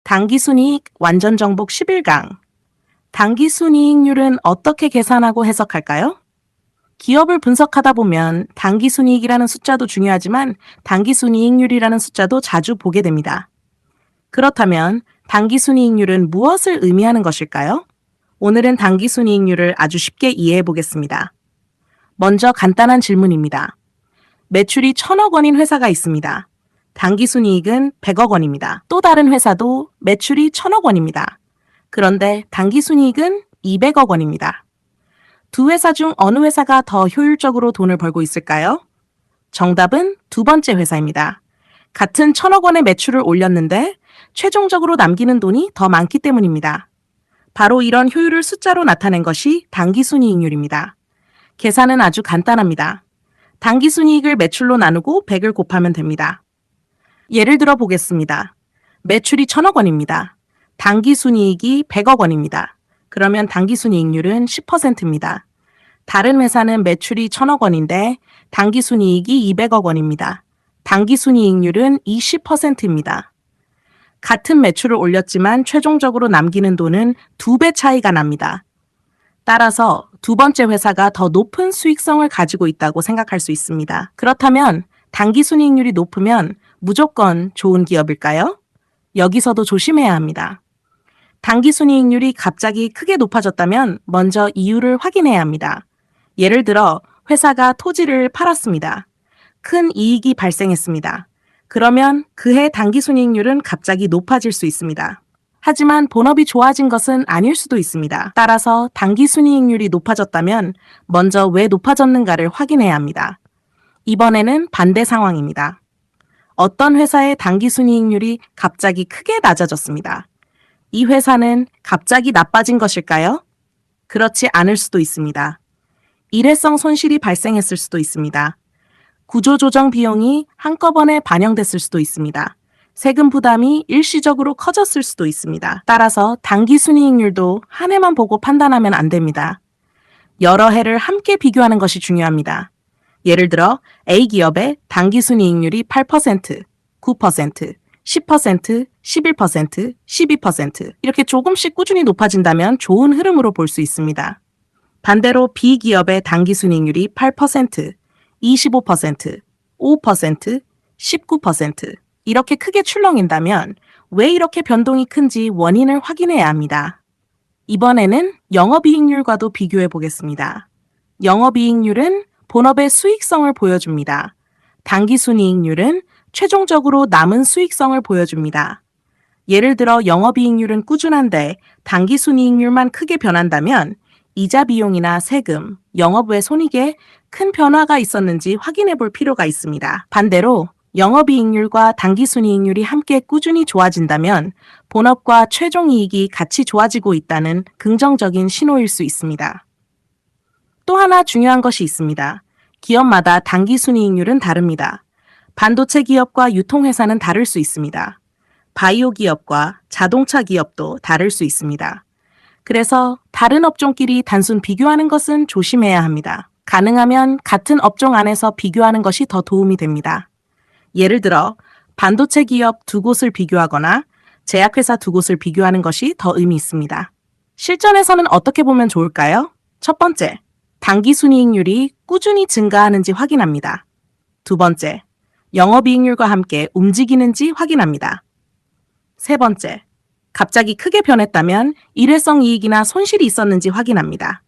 당기순이익 완전정복 11강. 당기순이익률은 어떻게 계산하고 해석할까요? 기업을 분석하다 보면 당기순이익이라는 숫자도 중요하지만 당기순이익률이라는 숫자도 자주 보게 됩니다. 그렇다면 당기순이익률은 무엇을 의미하는 것일까요? 오늘은 당기순이익률을 아주 쉽게 이해해 보겠습니다. 먼저 간단한 질문입니다. 매출이 1,000억 원인 회사가 있습니다. 당기순이익은 100억 원입니다. 또 다른 회사도 매출이 1,000억 원입니다. 그런데 당기순이익은 200억 원입니다. 두 회사 중 어느 회사가 더 효율적으로 돈을 벌고 있을까요? 정답은 두 번째 회사입니다. 같은 1,000억 원의 매출을 올렸는데 최종적으로 남기는 돈이 더 많기 때문입니다. 바로 이런 효율을 숫자로 나타낸 것이 당기순이익률입니다. 계산은 아주 간단합니다. 당기순이익을 매출로 나누고 100을 곱하면 됩니다. 예를 들어 보겠습니다. 매출이 1,000억 원입니다. 당기순이익이 100억 원입니다. 그러면 당기순이익률은 10%입니다. 다른 회사는 매출이 1,000억 원인데 당기순이익이 200억 원입니다. 당기순이익률은 20%입니다. 같은 매출을 올렸지만 최종적으로 남기는 돈은 2배 차이가 납니다. 따라서 두 번째 회사가 더 높은 수익성을 가지고 있다고 생각할 수 있습니다. 그렇다면 당기순이익률이 높으면 무조건 좋은 기업일까요? 여기서도 조심해야 합니다. 당기순이익률이 갑자기 크게 높아졌다면 먼저 이유를 확인해야 합니다. 예를 들어 회사가 토지를 팔았습니다. 큰 이익이 발생했습니다. 그러면 그해 당기순이익률은 갑자기 높아질 수 있습니다. 하지만 본업이 좋아진 것은 아닐 수도 있습니다. 따라서 당기순이익률이 높아졌다면 먼저 왜 높아졌는가를 확인해야 합니다. 이번에는 반대 상황입니다. 어떤 회사의 당기순이익률이 갑자기 크게 낮아졌습니다. 이 회사는 갑자기 나빠진 것일까요? 그렇지 않을 수도 있습니다. 일회성 손실이 발생했을 수도 있습니다. 구조조정 비용이 한꺼번에 반영됐을 수도 있습니다. 세금 부담이 일시적으로 커졌을 수도 있습니다. 따라서 당기순이익률도 한 해만 보고 판단하면 안 됩니다. 여러 해를 함께 비교하는 것이 중요합니다. 예를 들어 A기업의 당기순이익률이 8%, 9%, 10%, 11%, 12% 이렇게 조금씩 꾸준히 높아진다면 좋은 흐름으로 볼 수 있습니다. 반대로 B기업의 당기순이익률이 8%, 25%, 5%, 19% 이렇게 크게 출렁인다면 왜 이렇게 변동이 큰지 원인을 확인해야 합니다. 이번에는 영업이익률과도 비교해 보겠습니다. 영업이익률은 본업의 수익성을 보여줍니다. 당기순이익률은 최종적으로 남은 수익성을 보여줍니다. 예를 들어 영업이익률은 꾸준한데 당기순이익률만 크게 변한다면 이자 비용이나 세금, 영업 외 손익에 큰 변화가 있었는지 확인해 볼 필요가 있습니다. 반대로 영업이익률과 당기순이익률이 함께 꾸준히 좋아진다면 본업과 최종이익이 같이 좋아지고 있다는 긍정적인 신호일 수 있습니다. 또 하나 중요한 것이 있습니다. 기업마다 당기순이익률은 다릅니다. 반도체 기업과 유통회사는 다를 수 있습니다. 바이오 기업과 자동차 기업도 다를 수 있습니다. 그래서 다른 업종끼리 단순 비교하는 것은 조심해야 합니다. 가능하면 같은 업종 안에서 비교하는 것이 더 도움이 됩니다. 예를 들어 반도체 기업 두 곳을 비교하거나 제약회사 두 곳을 비교하는 것이 더 의미 있습니다. 실전에서는 어떻게 보면 좋을까요? 첫 번째, 당기순이익률이 꾸준히 증가하는지 확인합니다. 두 번째, 영업이익률과 함께 움직이는지 확인합니다. 세 번째, 갑자기 크게 변했다면 일회성 이익이나 손실이 있었는지 확인합니다.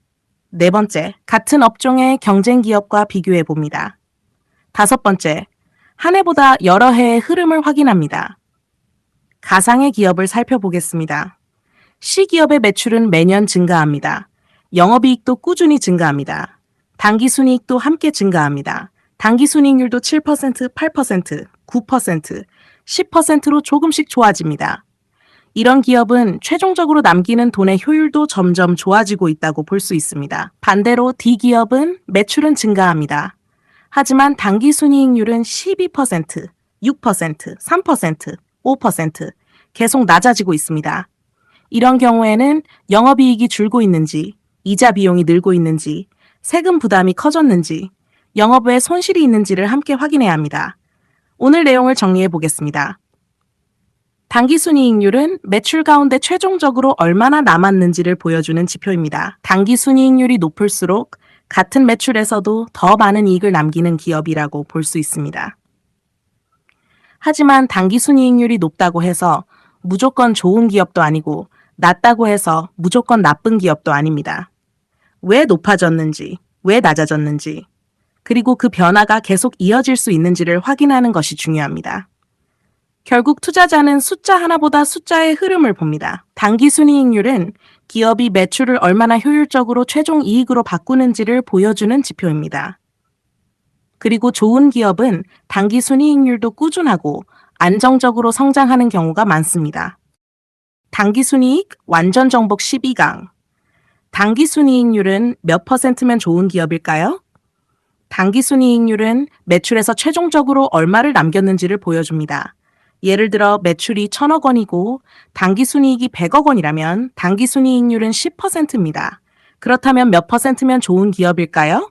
네 번째, 같은 업종의 경쟁 기업과 비교해 봅니다. 다섯 번째, 한 해보다 여러 해의 흐름을 확인합니다. 가상의 기업을 살펴보겠습니다. C기업의 매출은 매년 증가합니다. 영업이익도 꾸준히 증가합니다. 당기순이익도 함께 증가합니다. 당기순이익률도 7%, 8%, 9%, 10%로 조금씩 좋아집니다. 이런 기업은 최종적으로 남기는 돈의 효율도 점점 좋아지고 있다고 볼 수 있습니다. 반대로 D기업은 매출은 증가합니다. 하지만 당기순이익률은 12%, 6%, 3%, 5% 계속 낮아지고 있습니다. 이런 경우에는 영업이익이 줄고 있는지, 이자 비용이 늘고 있는지, 세금 부담이 커졌는지, 영업 외 손실이 있는지를 함께 확인해야 합니다. 오늘 내용을 정리해 보겠습니다. 당기순이익률은 매출 가운데 최종적으로 얼마나 남았는지를 보여주는 지표입니다. 당기순이익률이 높을수록 같은 매출에서도 더 많은 이익을 남기는 기업이라고 볼 수 있습니다. 하지만 당기순이익률이 높다고 해서 무조건 좋은 기업도 아니고 낮다고 해서 무조건 나쁜 기업도 아닙니다. 왜 높아졌는지, 왜 낮아졌는지, 그리고 그 변화가 계속 이어질 수 있는지를 확인하는 것이 중요합니다. 결국 투자자는 숫자 하나보다 숫자의 흐름을 봅니다. 당기순이익률은 기업이 매출을 얼마나 효율적으로 최종 이익으로 바꾸는지를 보여주는 지표입니다. 그리고 좋은 기업은 당기순이익률도 꾸준하고 안정적으로 성장하는 경우가 많습니다. 당기순이익 완전 정복 12강. 당기순이익률은 몇 %면 좋은 기업일까요? 당기순이익률은 매출에서 최종적으로 얼마를 남겼는지를 보여줍니다. 예를 들어 매출이 1,000억 원이고 당기순이익이 100억 원이라면 당기순이익률은 10%입니다. 그렇다면 몇 %면 좋은 기업일까요?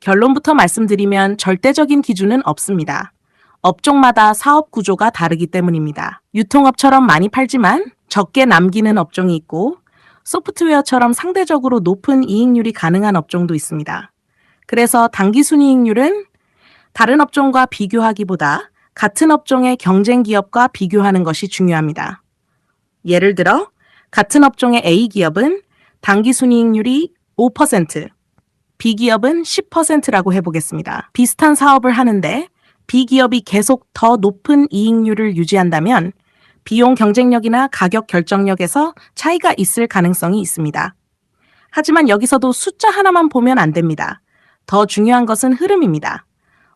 결론부터 말씀드리면 절대적인 기준은 없습니다. 업종마다 사업 구조가 다르기 때문입니다. 유통업처럼 많이 팔지만 적게 남기는 업종이 있고 소프트웨어처럼 상대적으로 높은 이익률이 가능한 업종도 있습니다. 그래서 당기순이익률은 다른 업종과 비교하기보다 같은 업종의 경쟁 기업과 비교하는 것이 중요합니다. 예를 들어 같은 업종의 A 기업은 당기순이익률이 5%, B 기업은 10%라고 해보겠습니다. 비슷한 사업을 하는데 B 기업이 계속 더 높은 이익률을 유지한다면 비용 경쟁력이나 가격 결정력에서 차이가 있을 가능성이 있습니다. 하지만 여기서도 숫자 하나만 보면 안 됩니다. 더 중요한 것은 흐름입니다.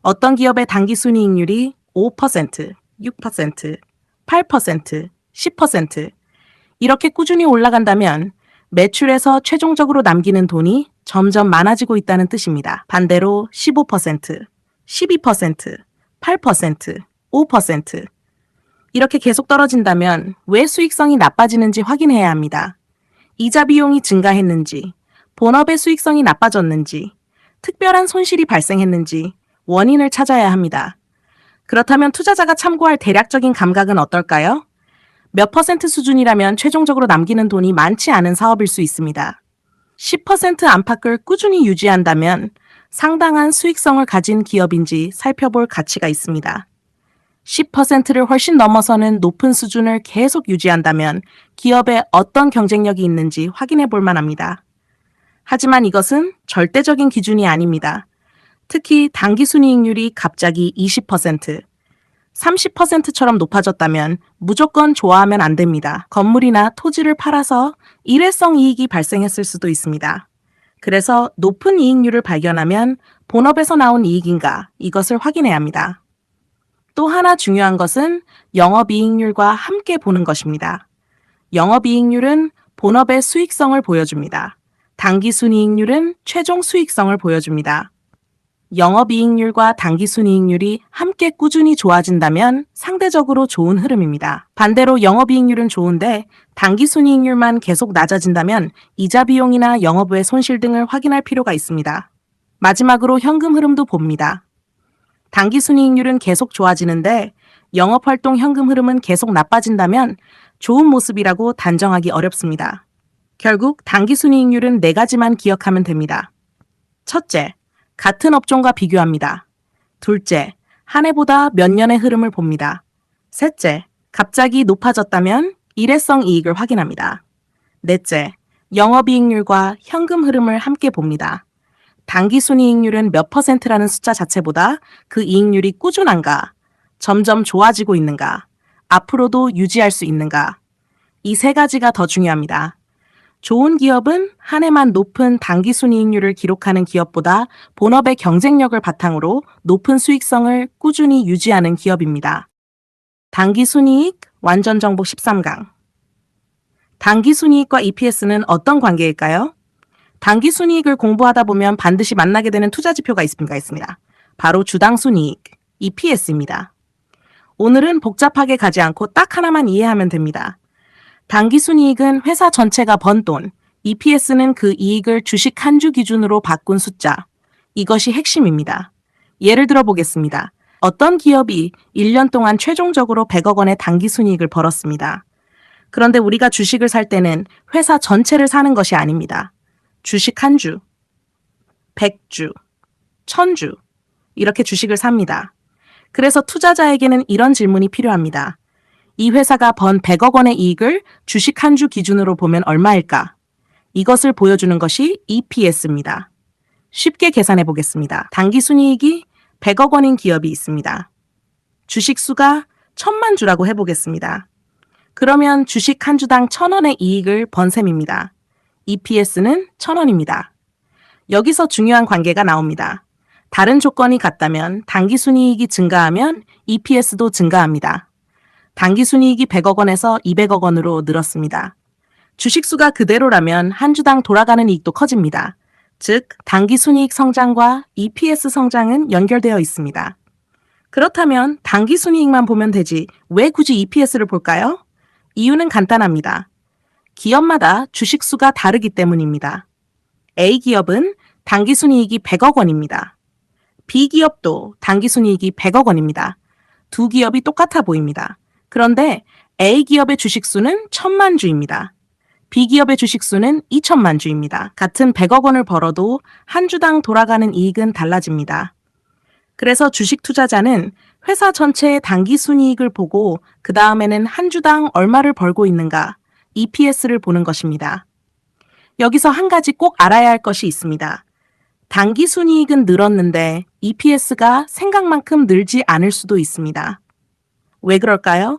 어떤 기업의 당기순이익률이 5%, 6%, 8%, 10% 이렇게 꾸준히 올라간다면 매출에서 최종적으로 남기는 돈이 점점 많아지고 있다는 뜻입니다. 반대로 15%, 12%, 8%, 5% 이렇게 계속 떨어진다면 왜 수익성이 나빠지는지 확인해야 합니다. 이자 비용이 증가했는지, 본업의 수익성이 나빠졌는지, 특별한 손실이 발생했는지 원인을 찾아야 합니다. 그렇다면 투자자가 참고할 대략적인 감각은 어떨까요? 몇 % 수준이라면 최종적으로 남기는 돈이 많지 않은 사업일 수 있습니다. 10% 안팎을 꾸준히 유지한다면 상당한 수익성을 가진 기업인지 살펴볼 가치가 있습니다. 10%를 훨씬 넘어서는 높은 수준을 계속 유지한다면 기업에 어떤 경쟁력이 있는지 확인해 볼 만합니다. 하지만 이것은 절대적인 기준이 아닙니다. 특히 당기순이익률이 갑자기 20%, 30%처럼 높아졌다면 무조건 좋아하면 안 됩니다. 건물이나 토지를 팔아서 일회성 이익이 발생했을 수도 있습니다. 그래서 높은 이익률을 발견하면 본업에서 나온 이익인가 이것을 확인해야 합니다. 또 하나 중요한 것은 영업이익률과 함께 보는 것입니다. 영업이익률은 본업의 수익성을 보여줍니다. 당기순이익률은 최종 수익성을 보여줍니다. 영업이익률과 당기순이익률이 함께 꾸준히 좋아진다면 상대적으로 좋은 흐름입니다. 반대로 영업이익률은 좋은데 당기순이익률만 계속 낮아진다면 이자 비용이나 영업 외 손실 등을 확인할 필요가 있습니다. 마지막으로 현금 흐름도 봅니다. 당기순이익률은 계속 좋아지는데 영업활동 현금 흐름은 계속 나빠진다면 좋은 모습이라고 단정하기 어렵습니다. 결국 당기순이익률은 4가지만 기억하면 됩니다. 첫째, 같은 업종과 비교합니다. 둘째, 한 해보다 몇 년의 흐름을 봅니다. 셋째, 갑자기 높아졌다면 일회성 이익을 확인합니다. 넷째, 영업이익률과 현금 흐름을 함께 봅니다. 당기순이익률은 몇 %라는 숫자 자체보다 그 이익률이 꾸준한가, 점점 좋아지고 있는가, 앞으로도 유지할 수 있는가, 이 3가지가 더 중요합니다. 좋은 기업은 한 해만 높은 당기순이익률을 기록하는 기업보다 본업의 경쟁력을 바탕으로 높은 수익성을 꾸준히 유지하는 기업입니다. 당기순이익 완전 정복 13강. 당기순이익과 EPS는 어떤 관계일까요? 당기순이익을 공부하다 보면 반드시 만나게 되는 투자지표가 있습니다. 바로 주당순이익, EPS입니다. 오늘은 복잡하게 가지 않고 딱 하나만 이해하면 됩니다. 당기순이익은 회사 전체가 번 돈, EPS는 그 이익을 주식 한 주 기준으로 바꾼 숫자. 이것이 핵심입니다. 예를 들어 보겠습니다. 어떤 기업이 1년 동안 최종적으로 100억 원의 당기순이익을 벌었습니다. 그런데 우리가 주식을 살 때는 회사 전체를 사는 것이 아닙니다. 주식 한 주, 100주, 1000주 이렇게 주식을 삽니다. 그래서 투자자에게는 이런 질문이 필요합니다. 이 회사가 번 100억 원의 이익을 주식 한 주 기준으로 보면 얼마일까? 이것을 보여주는 것이 EPS입니다. 쉽게 계산해 보겠습니다. 당기순이익이 100억 원인 기업이 있습니다. 주식 수가 1000만 주라고 해보겠습니다. 그러면 주식 한 주당 1000원의 이익을 번 셈입니다. EPS는 1000원입니다. 여기서 중요한 관계가 나옵니다. 다른 조건이 같다면 당기순이익이 증가하면 EPS도 증가합니다. 당기순이익이 100억 원에서 200억 원으로 늘었습니다. 주식수가 그대로라면 한 주당 돌아가는 이익도 커집니다. 즉, 당기순이익 성장과 EPS 성장은 연결되어 있습니다. 그렇다면 당기순이익만 보면 되지 왜 굳이 EPS를 볼까요? 이유는 간단합니다. 기업마다 주식수가 다르기 때문입니다. A기업은 당기순이익이 100억 원입니다. B기업도 당기순이익이 100억 원입니다. 두 기업이 똑같아 보입니다. 그런데 A기업의 주식수는 1000만 주입니다. B기업의 주식수는 2000만 주입니다. 같은 100억 원을 벌어도 한 주당 돌아가는 이익은 달라집니다. 그래서 주식 투자자는 회사 전체의 당기순이익을 보고 그 다음에는 한 주당 얼마를 벌고 있는가, EPS를 보는 것입니다. 여기서 한 가지 꼭 알아야 할 것이 있습니다. 당기순이익은 늘었는데 EPS가 생각만큼 늘지 않을 수도 있습니다. 왜 그럴까요?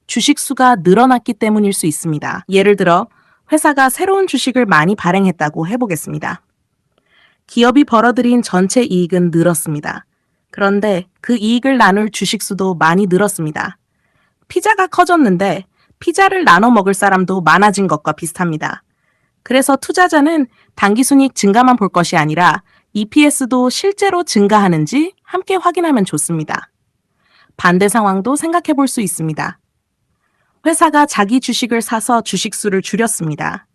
주식수가 늘어났기 때문일 수 있습니다. 예를 들어 회사가 새로운 주식을 많이 발행했다고 해보겠습니다. 기업이 벌어들인 전체 이익은 늘었습니다. 그런데 그 이익을 나눌 주식수도 많이 늘었습니다. 피자가 커졌는데 피자를 나눠 먹을 사람도 많아진 것과 비슷합니다. 그래서 투자자는 당기순이익 증가만 볼 것이 아니라 EPS도 실제로 증가하는지 함께 확인하면 좋습니다. 반대 상황도 생각해 볼 수 있습니다. 회사가 자기 주식을 사서 주식수를 줄였습니다.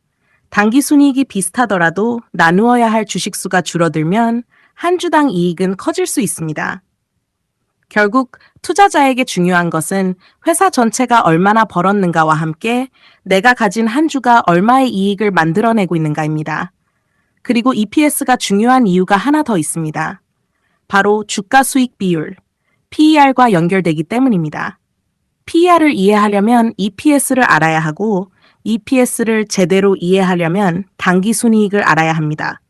당기순이익이 비슷하더라도 나누어야 할 주식수가 줄어들면 한 주당 이익은 커질 수 있습니다. 결국 투자자에게 중요한 것은 회사 전체가 얼마나 벌었는가와 함께 내가 가진 한 주가 얼마의 이익을 만들어내고 있는가입니다. 그리고 EPS가 중요한 이유가 하나 더 있습니다. 바로 주가 수익 비율, PER과 연결되기 때문입니다. PER을 이해하려면 EPS를 알아야 하고 EPS를 제대로 이해하려면 당기순이익을 알아야 합니다.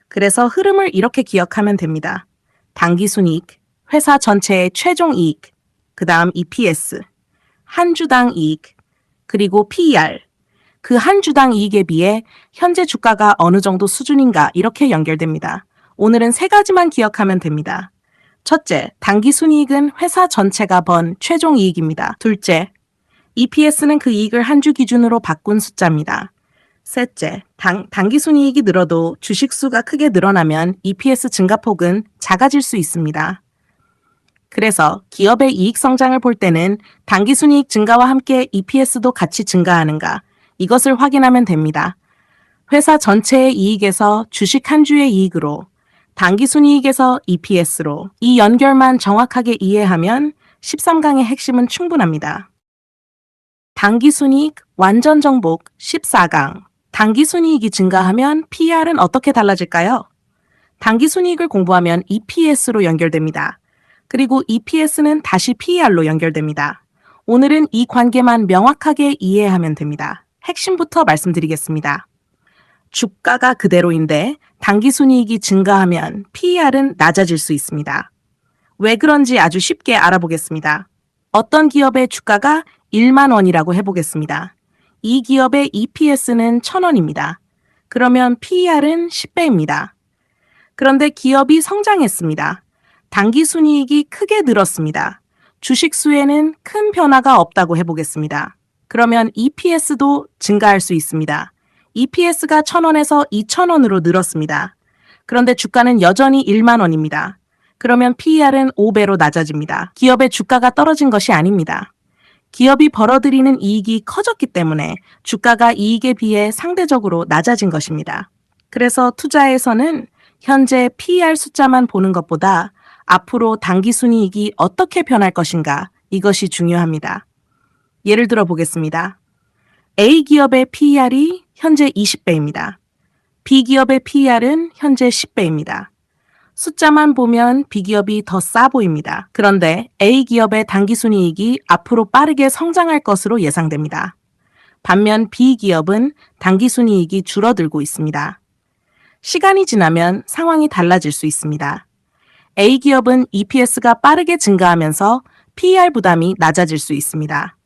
그래서 흐름을 이렇게 기억하면 됩니다. 당기순이익, 회사 전체의 최종 이익, 그 다음 EPS, 한 주당 이익, 그리고 PER, 그 한 주당 이익에 비해 현재 주가가 어느 정도 수준인가 이렇게 연결됩니다. 오늘은 세 가지만 기억하면 됩니다. 첫째, 당기순이익은 회사 전체가 번 최종 이익입니다. 둘째, EPS는 그 이익을 한 주 기준으로 바꾼 숫자입니다. 셋째, 당기순이익이 늘어도 주식수가 크게 늘어나면 EPS 증가폭은 작아질 수 있습니다. 그래서 기업의 이익 성장을 볼 때는 당기순이익 증가와 함께 EPS도 같이 증가하는가, 이것을 확인하면 됩니다. 회사 전체의 이익에서 주식 한 주의 이익으로, 당기순이익에서 EPS로 이 연결만 정확하게 이해하면 13강의 핵심은 충분합니다. 당기순이익 완전 정복 14강. 당기순이익이 증가하면 PER은 어떻게 달라질까요? 당기순이익을 공부하면 EPS로 연결됩니다. 그리고 EPS는 다시 PER로 연결됩니다. 오늘은 이 관계만 명확하게 이해하면 됩니다. 핵심부터 말씀드리겠습니다. 주가가 그대로인데 당기순이익이 증가하면 PER은 낮아질 수 있습니다. 왜 그런지 아주 쉽게 알아보겠습니다. 어떤 기업의 주가가 1만 원이라고 해보겠습니다. 이 기업의 EPS는 1000원입니다. 그러면 PER은 10배입니다. 그런데 기업이 성장했습니다. 당기순이익이 크게 늘었습니다. 주식수에는 큰 변화가 없다고 해보겠습니다. 그러면 EPS도 증가할 수 있습니다. EPS가 1000원에서 2000원으로 늘었습니다. 그런데 주가는 여전히 1만 원입니다. 그러면 PER은 5배로 낮아집니다. 기업의 주가가 떨어진 것이 아닙니다. 기업이 벌어들이는 이익이 커졌기 때문에 주가가 이익에 비해 상대적으로 낮아진 것입니다. 그래서 투자에서는 현재 PER 숫자만 보는 것보다 앞으로 당기순이익이 어떻게 변할 것인가? 이것이 중요합니다. 예를 들어 보겠습니다. A기업의 PER이 현재 20배입니다. B기업의 PER은 현재 10배입니다. 숫자만 보면 B기업이 더 싸 보입니다. 그런데 A기업의 당기순이익이 앞으로 빠르게 성장할 것으로 예상됩니다. 반면 B기업은 당기순이익이 줄어들고 있습니다. 시간이 지나면 상황이 달라질 수 있습니다. A기업은 EPS가 빠르게 증가하면서 PER 부담이 낮아질 수 있습니다.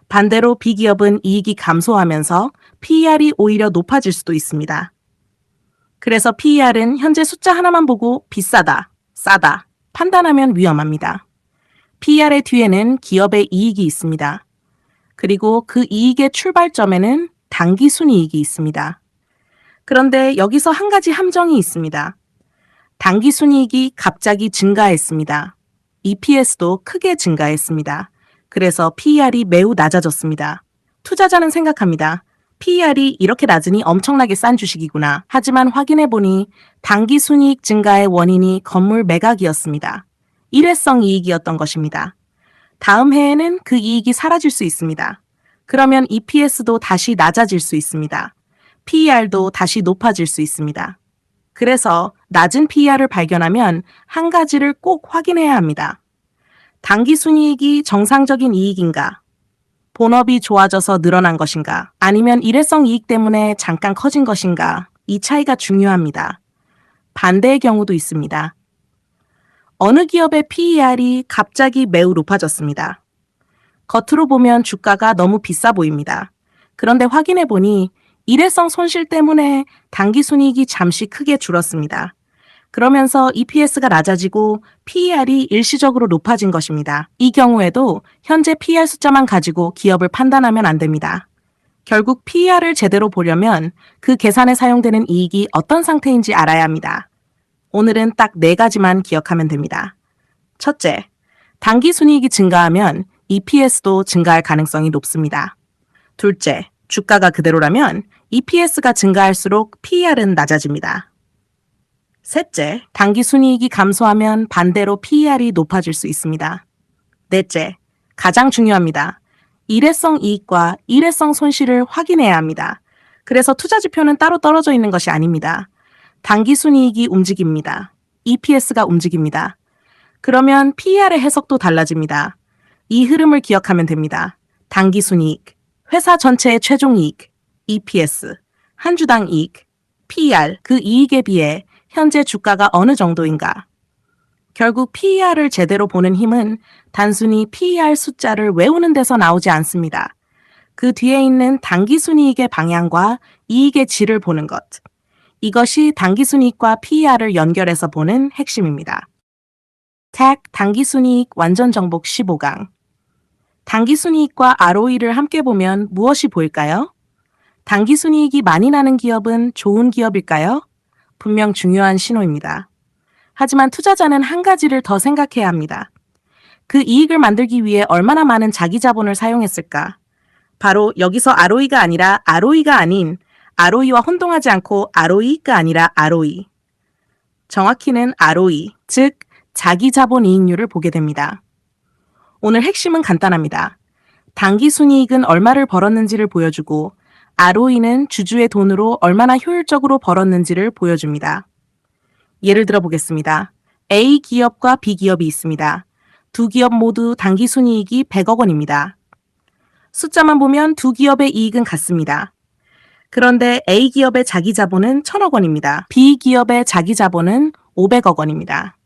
반대로 B기업은 이익이 감소하면서 PER이 오히려 높아질 수도 있습니다. 그래서 PER은 현재 숫자 하나만 보고 비싸다, 싸다 판단하면 위험합니다. PER의 뒤에는 기업의 이익이 있습니다. 그리고 그 이익의 출발점에는 당기순이익이 있습니다. 그런데 여기서 한 가지 함정이 있습니다. 당기순이익이 갑자기 증가했습니다. EPS도 크게 증가했습니다. 그래서 PER이 매우 낮아졌습니다. 투자자는 생각합니다. PER이 이렇게 낮으니 엄청나게 싼 주식이구나. 하지만 확인해보니 당기순이익 증가의 원인이 건물 매각이었습니다. 일회성 이익이었던 것입니다. 다음 해에는 그 이익이 사라질 수 있습니다. 그러면 EPS도 다시 낮아질 수 있습니다. PER도 다시 높아질 수 있습니다. 그래서 낮은 PER을 발견하면 한 가지를 꼭 확인해야 합니다. 당기순이익이 정상적인 이익인가? 본업이 좋아져서 늘어난 것인가? 아니면 일회성 이익 때문에 잠깐 커진 것인가? 이 차이가 중요합니다. 반대의 경우도 있습니다. 어느 기업의 PER이 갑자기 매우 높아졌습니다. 겉으로 보면 주가가 너무 비싸 보입니다. 그런데 확인해 보니 일회성 손실 때문에 당기순이익이 잠시 크게 줄었습니다. 그러면서 EPS가 낮아지고 PER이 일시적으로 높아진 것입니다. 이 경우에도 현재 PER 숫자만 가지고 기업을 판단하면 안 됩니다. 결국 PER을 제대로 보려면 그 계산에 사용되는 이익이 어떤 상태인지 알아야 합니다. 오늘은 딱 4가지만 기억하면 됩니다. 첫째, 당기순이익이 증가하면 EPS도 증가할 가능성이 높습니다. 둘째, 주가가 그대로라면 EPS가 증가할수록 PER은 낮아집니다. 셋째, 당기순이익이 감소하면 반대로 PER이 높아질 수 있습니다. 넷째, 가장 중요합니다. 일회성 이익과 일회성 손실을 확인해야 합니다. 그래서 투자 지표는 따로 떨어져 있는 것이 아닙니다. 당기순이익이 움직입니다. EPS가 움직입니다. 그러면 PER의 해석도 달라집니다. 이 흐름을 기억하면 됩니다. 당기순이익, 회사 전체의 최종이익, EPS, 한 주당 이익, PER, 그 이익에 비해 현재 주가가 어느 정도인가? 결국 PER을 제대로 보는 힘은 단순히 PER 숫자를 외우는 데서 나오지 않습니다. 그 뒤에 있는 당기순이익의 방향과 이익의 질을 보는 것. 이것이 당기순이익과 PER을 연결해서 보는 핵심입니다. TAC 당기순이익 완전정복 15강. 당기순이익과 ROE를 함께 보면 무엇이 보일까요? 당기순이익이 많이 나는 기업은 좋은 기업일까요? 분명 중요한 신호입니다. 하지만 투자자는 한 가지를 더 생각해야 합니다. 그 이익을 만들기 위해 얼마나 많은 자기 자본을 사용했을까? 바로 여기서 ROE가 아니라 ROE가 아닌 ROE와 혼동하지 않고 ROE가 아니라 ROE. 정확히는 ROE, 즉 자기 자본 이익률을 보게 됩니다. 오늘 핵심은 간단합니다. 당기순이익은 얼마를 벌었는지를 보여주고 ROE는 주주의 돈으로 얼마나 효율적으로 벌었는지를 보여줍니다. 예를 들어 보겠습니다. A 기업과 B 기업이 있습니다. 두 기업 모두 당기순이익이 100억 원입니다. 숫자만 보면 두 기업의 이익은 같습니다. 그런데 A 기업의 자기 자본은 1000억 원입니다. B 기업의 자기 자본은 500억 원입니다.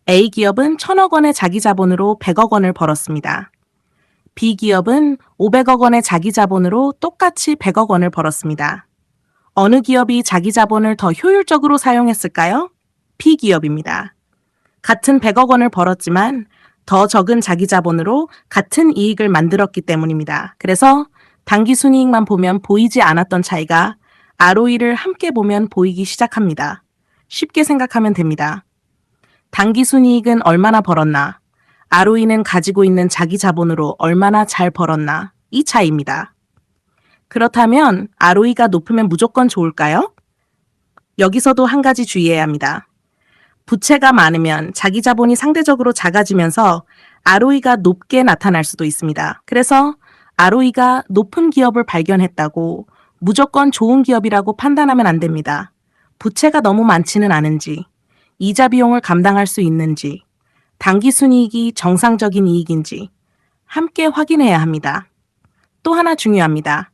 A 기업은 1000억 원의 자기 자본으로 100억 원을 벌었습니다. B기업은 500억 원의 자기 자본으로 똑같이 100억 원을 벌었습니다. 어느 기업이 자기 자본을 더 효율적으로 사용했을까요? B기업입니다. 같은 100억 원을 벌었지만 더 적은 자기 자본으로 같은 이익을 만들었기 때문입니다. 그래서 당기순이익만 보면 보이지 않았던 차이가 ROE를 함께 보면 보이기 시작합니다. 쉽게 생각하면 됩니다. 당기순이익은 얼마나 벌었나? ROE는 가지고 있는 자기 자본으로 얼마나 잘 벌었나? 이 차이입니다. 그렇다면 ROE가 높으면 무조건 좋을까요? 여기서도 한 가지 주의해야 합니다. 부채가 많으면 자기 자본이 상대적으로 작아지면서 ROE가 높게 나타날 수도 있습니다. 그래서 ROE가 높은 기업을 발견했다고 무조건 좋은 기업이라고 판단하면 안 됩니다. 부채가 너무 많지는 않은지, 이자 비용을 감당할 수 있는지, 당기순이익이 정상적인 이익인지 함께 확인해야 합니다. 또 하나 중요합니다.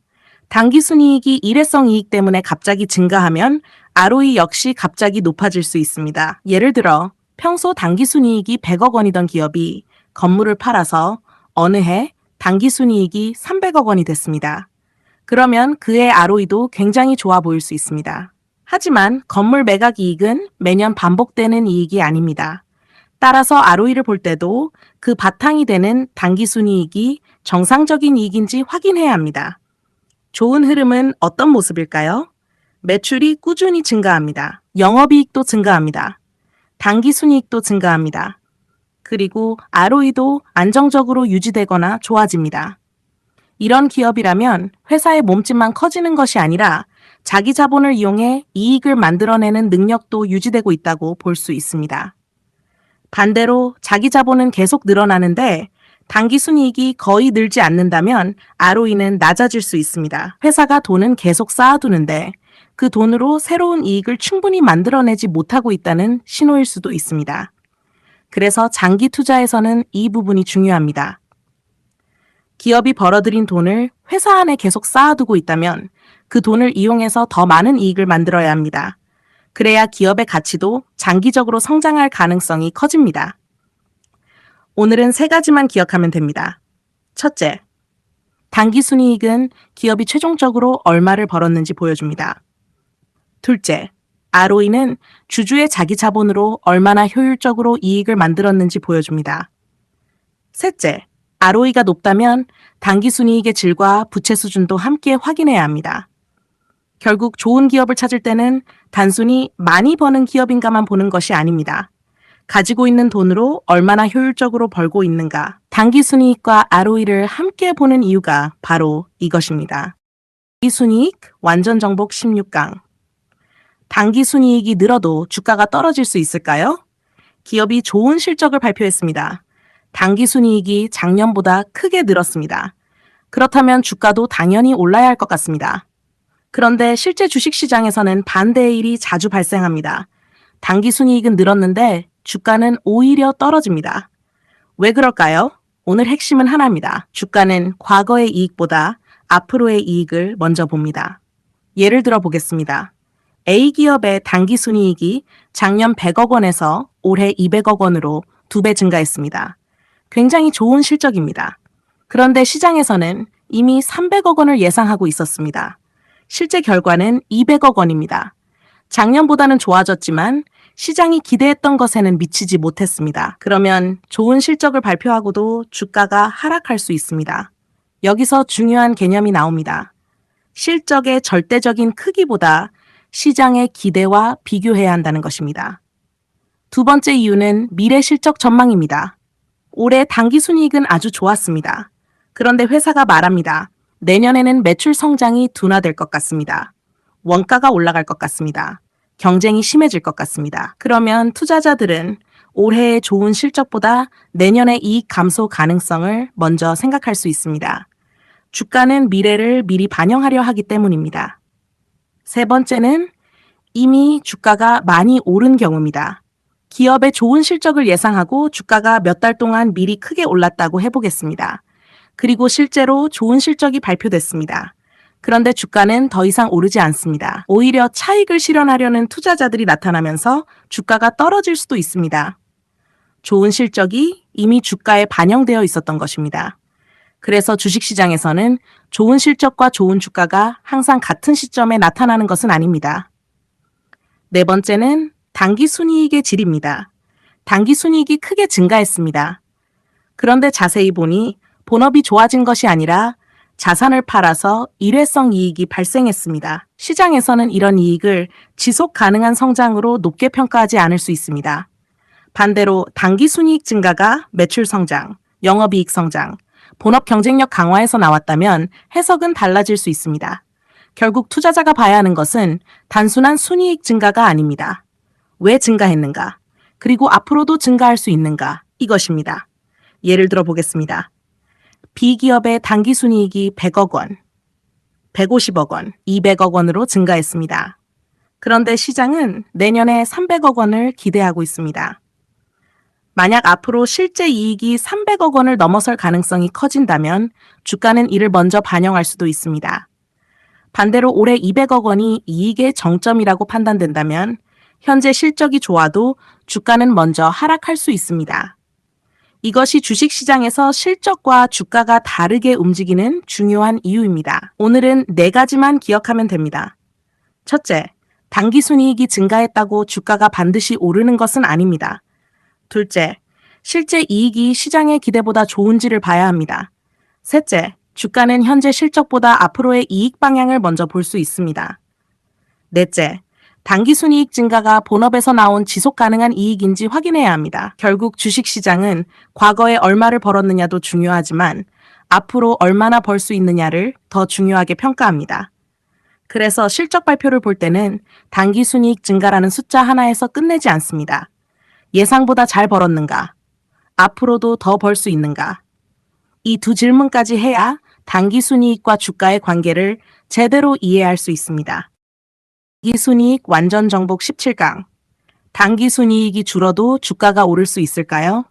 당기순이익이 일회성 이익 때문에 갑자기 증가하면 ROE 역시 갑자기 높아질 수 있습니다. 예를 들어 평소 당기순이익이 100억 원이던 기업이 건물을 팔아서 어느 해 당기순이익이 300억 원이 됐습니다. 그러면 그의 ROE도 굉장히 좋아 보일 수 있습니다. 하지만 건물 매각 이익은 매년 반복되는 이익이 아닙니다. 따라서 ROE를 볼 때도 그 바탕이 되는 당기순이익이 정상적인 이익인지 확인해야 합니다. 좋은 흐름은 어떤 모습일까요? 매출이 꾸준히 증가합니다. 영업이익도 증가합니다. 당기순이익도 증가합니다. 그리고 ROE도 안정적으로 유지되거나 좋아집니다. 이런 기업이라면 회사의 몸집만 커지는 것이 아니라 자기 자본을 이용해 이익을 만들어내는 능력도 유지되고 있다고 볼 수 있습니다. 반대로 자기 자본은 계속 늘어나는데 당기순이익이 거의 늘지 않는다면 ROE는 낮아질 수 있습니다. 회사가 돈은 계속 쌓아두는데 그 돈으로 새로운 이익을 충분히 만들어내지 못하고 있다는 신호일 수도 있습니다. 그래서 장기 투자에서는 이 부분이 중요합니다. 기업이 벌어들인 돈을 회사 안에 계속 쌓아두고 있다면 그 돈을 이용해서 더 많은 이익을 만들어야 합니다. 그래야 기업의 가치도 장기적으로 성장할 가능성이 커집니다. 오늘은 3가지만 기억하면 됩니다. 첫째, 당기순이익은 기업이 최종적으로 얼마를 벌었는지 보여줍니다. 둘째, ROE는 주주의 자기 자본으로 얼마나 효율적으로 이익을 만들었는지 보여줍니다. 셋째, ROE가 높다면 당기순이익의 질과 부채 수준도 함께 확인해야 합니다. 결국 좋은 기업을 찾을 때는 단순히 많이 버는 기업인가만 보는 것이 아닙니다. 가지고 있는 돈으로 얼마나 효율적으로 벌고 있는가, 당기순이익과 ROE를 함께 보는 이유가 바로 이것입니다. 당기순이익 완전 정복 16강. 당기순이익이 늘어도 주가가 떨어질 수 있을까요? 기업이 좋은 실적을 발표했습니다. 당기순이익이 작년보다 크게 늘었습니다. 그렇다면 주가도 당연히 올라야 할 것 같습니다. 그런데 실제 주식시장에서는 반대의 일이 자주 발생합니다. 당기순이익은 늘었는데 주가는 오히려 떨어집니다. 왜 그럴까요? 오늘 핵심은 하나입니다. 주가는 과거의 이익보다 앞으로의 이익을 먼저 봅니다. 예를 들어 보겠습니다. A기업의 당기순이익이 작년 100억 원에서 올해 200억 원으로 2배 증가했습니다. 굉장히 좋은 실적입니다. 그런데 시장에서는 이미 300억 원을 예상하고 있었습니다. 실제 결과는 200억 원입니다. 작년보다는 좋아졌지만 시장이 기대했던 것에는 미치지 못했습니다. 그러면 좋은 실적을 발표하고도 주가가 하락할 수 있습니다. 여기서 중요한 개념이 나옵니다. 실적의 절대적인 크기보다 시장의 기대와 비교해야 한다는 것입니다. 두 번째 이유는 미래 실적 전망입니다. 올해 당기순이익은 아주 좋았습니다. 그런데 회사가 말합니다. 내년에는 매출 성장이 둔화될 것 같습니다. 원가가 올라갈 것 같습니다. 경쟁이 심해질 것 같습니다. 그러면 투자자들은 올해의 좋은 실적보다 내년의 이익 감소 가능성을 먼저 생각할 수 있습니다. 주가는 미래를 미리 반영하려 하기 때문입니다. 세 번째는 이미 주가가 많이 오른 경우입니다. 기업의 좋은 실적을 예상하고 주가가 몇 달 동안 미리 크게 올랐다고 해보겠습니다. 그리고 실제로 좋은 실적이 발표됐습니다. 그런데 주가는 더 이상 오르지 않습니다. 오히려 차익을 실현하려는 투자자들이 나타나면서 주가가 떨어질 수도 있습니다. 좋은 실적이 이미 주가에 반영되어 있었던 것입니다. 그래서 주식시장에서는 좋은 실적과 좋은 주가가 항상 같은 시점에 나타나는 것은 아닙니다. 네 번째는 당기순이익의 질입니다. 당기순이익이 크게 증가했습니다. 그런데 자세히 보니 본업이 좋아진 것이 아니라 자산을 팔아서 일회성 이익이 발생했습니다. 시장에서는 이런 이익을 지속 가능한 성장으로 높게 평가하지 않을 수 있습니다. 반대로 당기순이익 증가가 매출 성장, 영업이익 성장, 본업 경쟁력 강화에서 나왔다면 해석은 달라질 수 있습니다. 결국 투자자가 봐야 하는 것은 단순한 순이익 증가가 아닙니다. 왜 증가했는가? 그리고 앞으로도 증가할 수 있는가? 이것입니다. 예를 들어 보겠습니다. B기업의 당기순이익이 100억 원, 150억 원, 200억 원으로 증가했습니다. 그런데 시장은 내년에 300억 원을 기대하고 있습니다. 만약 앞으로 실제 이익이 300억 원을 넘어설 가능성이 커진다면 주가는 이를 먼저 반영할 수도 있습니다. 반대로 올해 200억 원이 이익의 정점이라고 판단된다면 현재 실적이 좋아도 주가는 먼저 하락할 수 있습니다. 이것이 주식시장에서 실적과 주가가 다르게 움직이는 중요한 이유입니다. 오늘은 4가지만 기억하면 됩니다. 첫째, 당기순이익이 증가했다고 주가가 반드시 오르는 것은 아닙니다. 둘째, 실제 이익이 시장의 기대보다 좋은지를 봐야 합니다. 셋째, 주가는 현재 실적보다 앞으로의 이익 방향을 먼저 볼 수 있습니다. 넷째, 당기순이익 증가가 본업에서 나온 지속 가능한 이익인지 확인해야 합니다. 결국 주식시장은 과거에 얼마를 벌었느냐도 중요하지만 앞으로 얼마나 벌 수 있느냐를 더 중요하게 평가합니다. 그래서 실적 발표를 볼 때는 당기순이익 증가라는 숫자 하나에서 끝내지 않습니다. 예상보다 잘 벌었는가? 앞으로도 더 벌 수 있는가? 이 두 질문까지 해야 당기순이익과 주가의 관계를 제대로 이해할 수 있습니다. 당기순이익 완전 정복 17강. 당기순이익이 줄어도 주가가 오를 수 있을까요?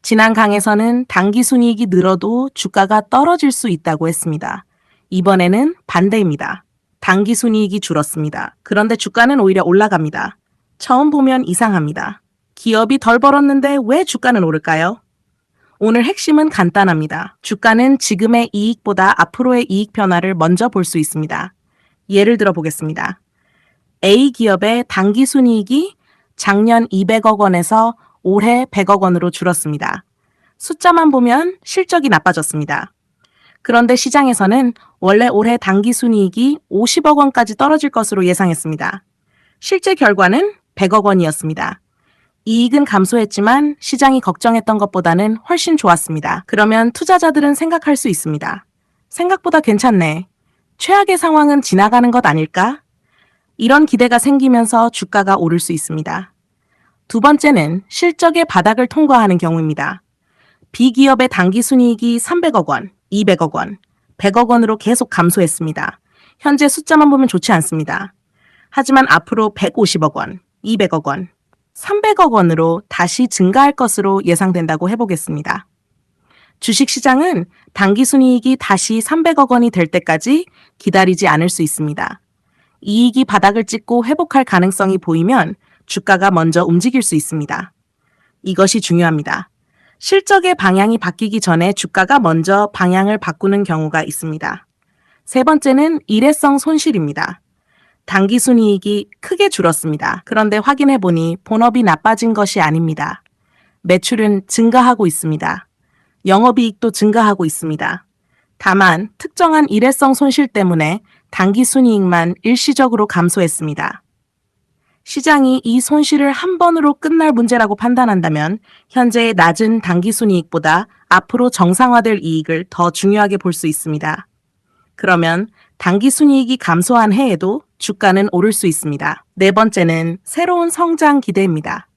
지난 강에서는 당기순이익이 늘어도 주가가 떨어질 수 있다고 했습니다. 이번에는 반대입니다. 당기순이익이 줄었습니다. 그런데 주가는 오히려 올라갑니다. 처음 보면 이상합니다. 기업이 덜 벌었는데 왜 주가는 오를까요? 오늘 핵심은 간단합니다. 주가는 지금의 이익보다 앞으로의 이익 변화를 먼저 볼 수 있습니다. 예를 들어 보겠습니다. A기업의 당기순이익이 작년 200억 원에서 올해 100억 원으로 줄었습니다. 숫자만 보면 실적이 나빠졌습니다. 그런데 시장에서는 원래 올해 당기순이익이 50억 원까지 떨어질 것으로 예상했습니다. 실제 결과는 100억 원이었습니다. 이익은 감소했지만 시장이 걱정했던 것보다는 훨씬 좋았습니다. 그러면 투자자들은 생각할 수 있습니다. 생각보다 괜찮네. 최악의 상황은 지나가는 것 아닐까? 이런 기대가 생기면서 주가가 오를 수 있습니다. 두 번째는 실적의 바닥을 통과하는 경우입니다. B기업의 당기순이익이 300억 원, 200억 원, 100억 원으로 계속 감소했습니다. 현재 숫자만 보면 좋지 않습니다. 하지만 앞으로 150억 원, 200억 원, 300억 원으로 다시 증가할 것으로 예상된다고 해보겠습니다. 주식시장은 당기순이익이 다시 300억 원이 될 때까지 기다리지 않을 수 있습니다. 이익이 바닥을 찍고 회복할 가능성이 보이면 주가가 먼저 움직일 수 있습니다. 이것이 중요합니다. 실적의 방향이 바뀌기 전에 주가가 먼저 방향을 바꾸는 경우가 있습니다. 세 번째는 일회성 손실입니다. 당기순이익이 크게 줄었습니다. 그런데 확인해보니 본업이 나빠진 것이 아닙니다. 매출은 증가하고 있습니다. 영업이익도 증가하고 있습니다. 다만 특정한 일회성 손실 때문에 당기순이익만 일시적으로 감소했습니다. 시장이 이 손실을 한 번으로 끝날 문제라고 판단한다면 현재의 낮은 당기순이익보다 앞으로 정상화될 이익을 더 중요하게 볼 수 있습니다. 그러면 당기순이익이 감소한 해에도 주가는 오를 수 있습니다. 네 번째는 새로운 성장 기대입니다.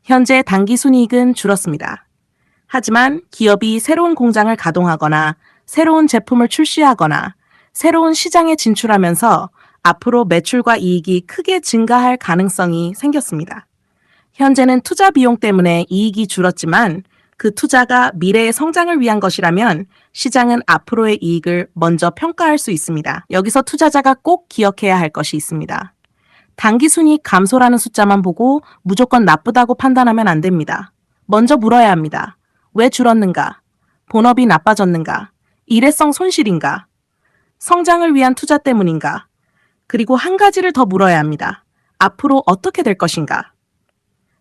현재 당기순이익은 줄었습니다. 하지만 기업이 새로운 공장을 가동하거나 새로운 제품을 출시하거나 새로운 시장에 진출하면서 앞으로 매출과 이익이 크게 증가할 가능성이 생겼습니다. 현재는 투자 비용 때문에 이익이 줄었지만 그 투자가 미래의 성장을 위한 것이라면 시장은 앞으로의 이익을 먼저 평가할 수 있습니다. 여기서 투자자가 꼭 기억해야 할 것이 있습니다. 당기순이익 감소라는 숫자만 보고 무조건 나쁘다고 판단하면 안 됩니다. 먼저 물어야 합니다. 왜 줄었는가? 본업이 나빠졌는가? 일회성 손실인가? 성장을 위한 투자 때문인가? 그리고 한 가지를 더 물어야 합니다. 앞으로 어떻게 될 것인가?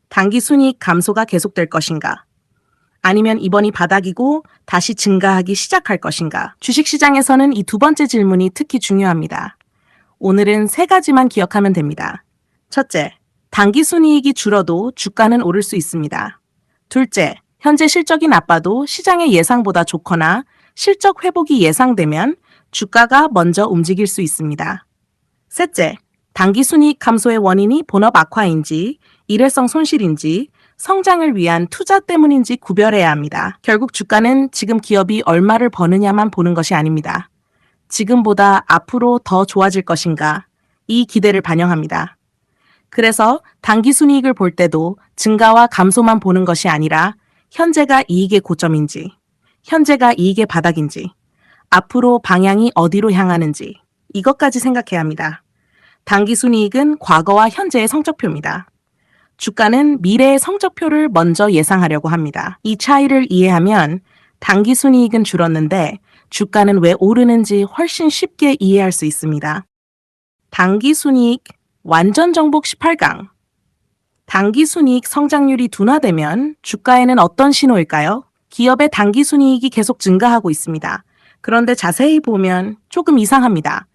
당기순이익 감소가 계속될 것인가? 아니면 이번이 바닥이고 다시 증가하기 시작할 것인가? 주식시장에서는 이 두 번째 질문이 특히 중요합니다. 오늘은 3가지만 기억하면 됩니다. 첫째, 당기순이익이 줄어도 주가는 오를 수 있습니다. 둘째, 현재 실적이 나빠도 시장의 예상보다 좋거나 실적 회복이 예상되면 주가가 먼저 움직일 수 있습니다. 셋째, 당기순이익 감소의 원인이 본업 악화인지 일회성 손실인지 성장을 위한 투자 때문인지 구별해야 합니다. 결국 주가는 지금 기업이 얼마를 버느냐만 보는 것이 아닙니다. 지금보다 앞으로 더 좋아질 것인가, 이 기대를 반영합니다. 그래서 당기순이익을 볼 때도 증가와 감소만 보는 것이 아니라 현재가 이익의 고점인지, 현재가 이익의 바닥인지, 앞으로 방향이 어디로 향하는지 이것까지 생각해야 합니다. 당기순이익은 과거와 현재의 성적표입니다. 주가는 미래의 성적표를 먼저 예상하려고 합니다. 이 차이를 이해하면 당기순이익은 줄었는데 주가는 왜 오르는지 훨씬 쉽게 이해할 수 있습니다. 당기순이익 완전 정복 18강. 당기순이익 성장률이 둔화되면 주가에는 어떤 신호일까요? 기업의 당기순이익이 계속 증가하고 있습니다. 그런데 자세히 보면 조금 이상합니다.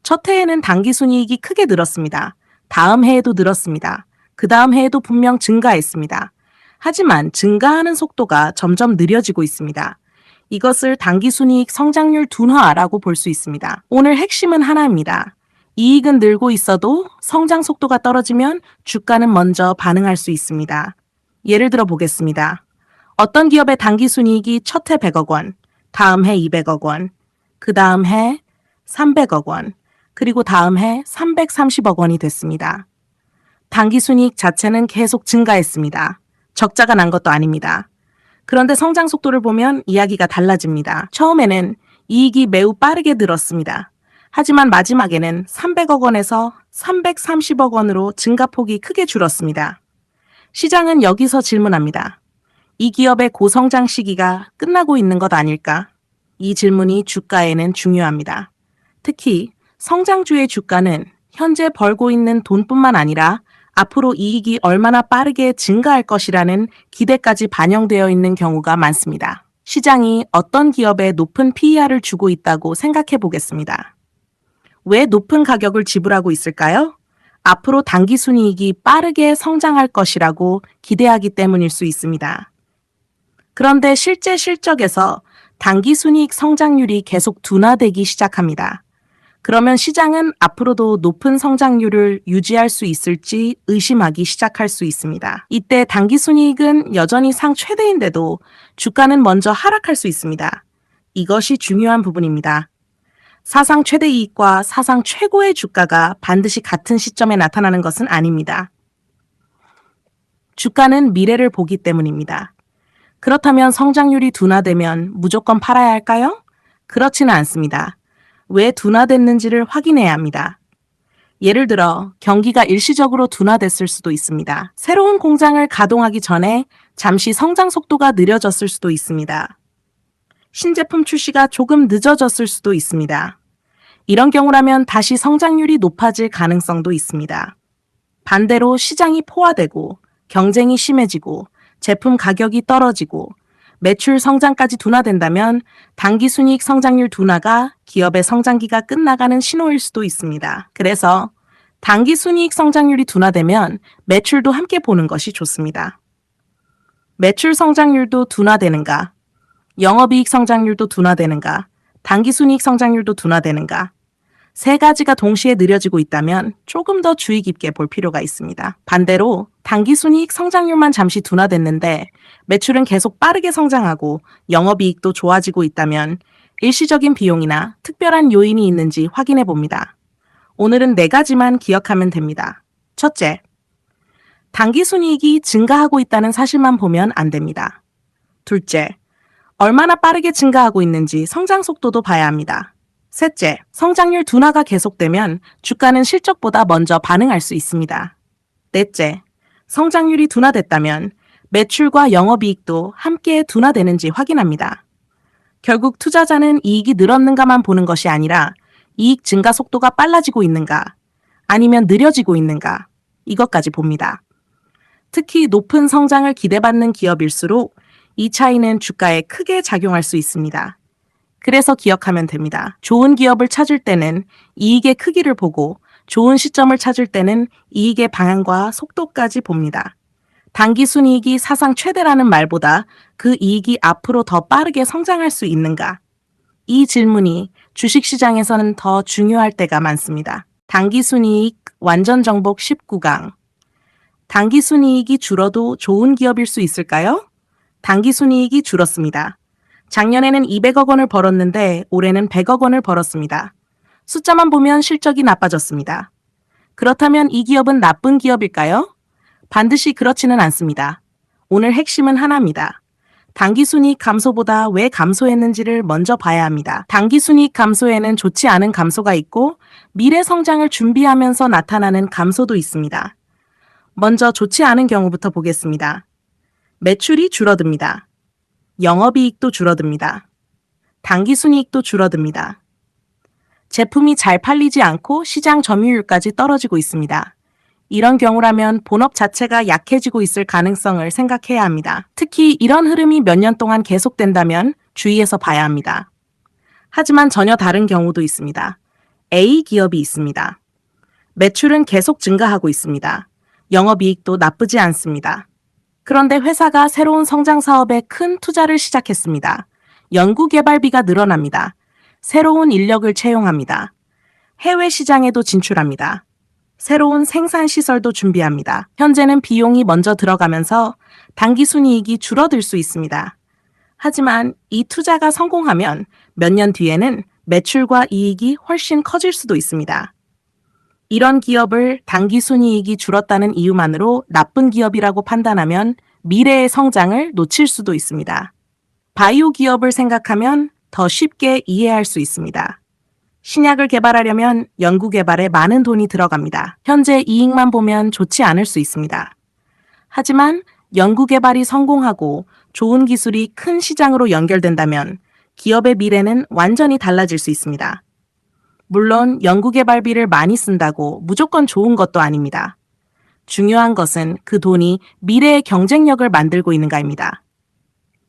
첫 해에는 당기순이익이 크게 늘었습니다. 다음 해에도 늘었습니다. 그 다음 해에도 분명 증가했습니다. 하지만 증가하는 속도가 점점 느려지고 있습니다. 이것을 당기순이익 성장률 둔화라고 볼 수 있습니다. 오늘 핵심은 하나입니다. 이익은 늘고 있어도 성장 속도가 떨어지면 주가는 먼저 반응할 수 있습니다. 예를 들어 보겠습니다. 어떤 기업의 당기순이익이 첫 해 100억 원, 다음 해 200억 원, 그 다음 해 300억 원, 그리고 다음 해 330억 원이 됐습니다. 당기순이익 자체는 계속 증가했습니다. 적자가 난 것도 아닙니다. 그런데 성장 속도를 보면 이야기가 달라집니다. 처음에는 이익이 매우 빠르게 늘었습니다. 하지만 마지막에는 300억 원에서 330억 원으로 증가폭이 크게 줄었습니다. 시장은 여기서 질문합니다. 이 기업의 고성장 시기가 끝나고 있는 것 아닐까? 이 질문이 주가에는 중요합니다. 특히 성장주의 주가는 현재 벌고 있는 돈뿐만 아니라 앞으로 이익이 얼마나 빠르게 증가할 것이라는 기대까지 반영되어 있는 경우가 많습니다. 시장이 어떤 기업에 높은 PER을 주고 있다고 생각해 보겠습니다. 왜 높은 가격을 지불하고 있을까요? 앞으로 당기순이익이 빠르게 성장할 것이라고 기대하기 때문일 수 있습니다. 그런데 실제 실적에서 당기순이익 성장률이 계속 둔화되기 시작합니다. 그러면 시장은 앞으로도 높은 성장률을 유지할 수 있을지 의심하기 시작할 수 있습니다. 이때 당기순이익은 여전히 상 최대인데도 주가는 먼저 하락할 수 있습니다. 이것이 중요한 부분입니다. 사상 최대 이익과 사상 최고의 주가가 반드시 같은 시점에 나타나는 것은 아닙니다. 주가는 미래를 보기 때문입니다. 그렇다면 성장률이 둔화되면 무조건 팔아야 할까요? 그렇지는 않습니다. 왜 둔화됐는지를 확인해야 합니다. 예를 들어 경기가 일시적으로 둔화됐을 수도 있습니다. 새로운 공장을 가동하기 전에 잠시 성장 속도가 느려졌을 수도 있습니다. 신제품 출시가 조금 늦어졌을 수도 있습니다. 이런 경우라면 다시 성장률이 높아질 가능성도 있습니다. 반대로 시장이 포화되고 경쟁이 심해지고 제품 가격이 떨어지고 매출 성장까지 둔화된다면 당기순이익 성장률 둔화가 기업의 성장기가 끝나가는 신호일 수도 있습니다. 그래서 당기순이익 성장률이 둔화되면 매출도 함께 보는 것이 좋습니다. 매출 성장률도 둔화되는가? 영업이익 성장률도 둔화되는가? 당기순이익 성장률도 둔화되는가? 세 가지가 동시에 느려지고 있다면 조금 더 주의 깊게 볼 필요가 있습니다. 반대로 당기순이익 성장률만 잠시 둔화됐는데 매출은 계속 빠르게 성장하고 영업이익도 좋아지고 있다면 일시적인 비용이나 특별한 요인이 있는지 확인해 봅니다. 오늘은 4가지만 기억하면 됩니다. 첫째, 당기순이익이 증가하고 있다는 사실만 보면 안 됩니다. 둘째, 얼마나 빠르게 증가하고 있는지 성장 속도도 봐야 합니다. 셋째, 성장률 둔화가 계속되면 주가는 실적보다 먼저 반응할 수 있습니다. 넷째, 성장률이 둔화됐다면 매출과 영업이익도 함께 둔화되는지 확인합니다. 결국 투자자는 이익이 늘었는가만 보는 것이 아니라 이익 증가 속도가 빨라지고 있는가, 아니면 느려지고 있는가, 이것까지 봅니다. 특히 높은 성장을 기대받는 기업일수록 이 차이는 주가에 크게 작용할 수 있습니다. 그래서 기억하면 됩니다. 좋은 기업을 찾을 때는 이익의 크기를 보고 좋은 시점을 찾을 때는 이익의 방향과 속도까지 봅니다. 당기순이익이 사상 최대라는 말보다 그 이익이 앞으로 더 빠르게 성장할 수 있는가? 이 질문이 주식시장에서는 더 중요할 때가 많습니다. 당기순이익 완전 정복 19강. 당기순이익이 줄어도 좋은 기업일 수 있을까요? 당기순이익이 줄었습니다. 작년에는 200억 원을 벌었는데 올해는 100억 원을 벌었습니다. 숫자만 보면 실적이 나빠졌습니다. 그렇다면 이 기업은 나쁜 기업일까요? 반드시 그렇지는 않습니다. 오늘 핵심은 하나입니다. 당기순이익 감소보다 왜 감소했는지를 먼저 봐야 합니다. 당기순이익 감소에는 좋지 않은 감소가 있고 미래 성장을 준비하면서 나타나는 감소도 있습니다. 먼저 좋지 않은 경우부터 보겠습니다. 매출이 줄어듭니다. 영업이익도 줄어듭니다. 당기순이익도 줄어듭니다. 제품이 잘 팔리지 않고 시장 점유율까지 떨어지고 있습니다. 이런 경우라면 본업 자체가 약해지고 있을 가능성을 생각해야 합니다. 특히 이런 흐름이 몇 년 동안 계속된다면 주의해서 봐야 합니다. 하지만 전혀 다른 경우도 있습니다. A 기업이 있습니다. 매출은 계속 증가하고 있습니다. 영업이익도 나쁘지 않습니다. 그런데 회사가 새로운 성장 사업에 큰 투자를 시작했습니다. 연구개발비가 늘어납니다. 새로운 인력을 채용합니다. 해외 시장에도 진출합니다. 새로운 생산시설도 준비합니다. 현재는 비용이 먼저 들어가면서 당기순이익이 줄어들 수 있습니다. 하지만 이 투자가 성공하면 몇 년 뒤에는 매출과 이익이 훨씬 커질 수도 있습니다. 이런 기업을 당기순이익이 줄었다는 이유만으로 나쁜 기업이라고 판단하면 미래의 성장을 놓칠 수도 있습니다. 바이오 기업을 생각하면 더 쉽게 이해할 수 있습니다. 신약을 개발하려면 연구개발에 많은 돈이 들어갑니다. 현재 이익만 보면 좋지 않을 수 있습니다. 하지만 연구개발이 성공하고 좋은 기술이 큰 시장으로 연결된다면 기업의 미래는 완전히 달라질 수 있습니다. 물론 연구개발비를 많이 쓴다고 무조건 좋은 것도 아닙니다. 중요한 것은 그 돈이 미래의 경쟁력을 만들고 있는가입니다.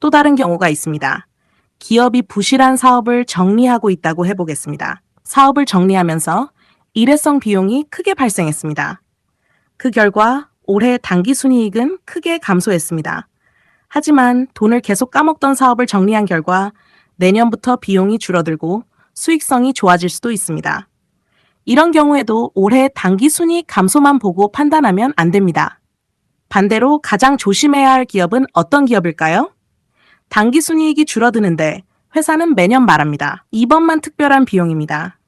또 다른 경우가 있습니다. 기업이 부실한 사업을 정리하고 있다고 해보겠습니다. 사업을 정리하면서 일회성 비용이 크게 발생했습니다. 그 결과 올해 당기순이익은 크게 감소했습니다. 하지만 돈을 계속 까먹던 사업을 정리한 결과 내년부터 비용이 줄어들고 수익성이 좋아질 수도 있습니다. 이런 경우에도 올해 당기순이익 감소만 보고 판단하면 안 됩니다. 반대로 가장 조심해야 할 기업은 어떤 기업일까요? 당기순이익이 줄어드는데 회사는 매년 말합니다. 이번만 특별한 비용입니다.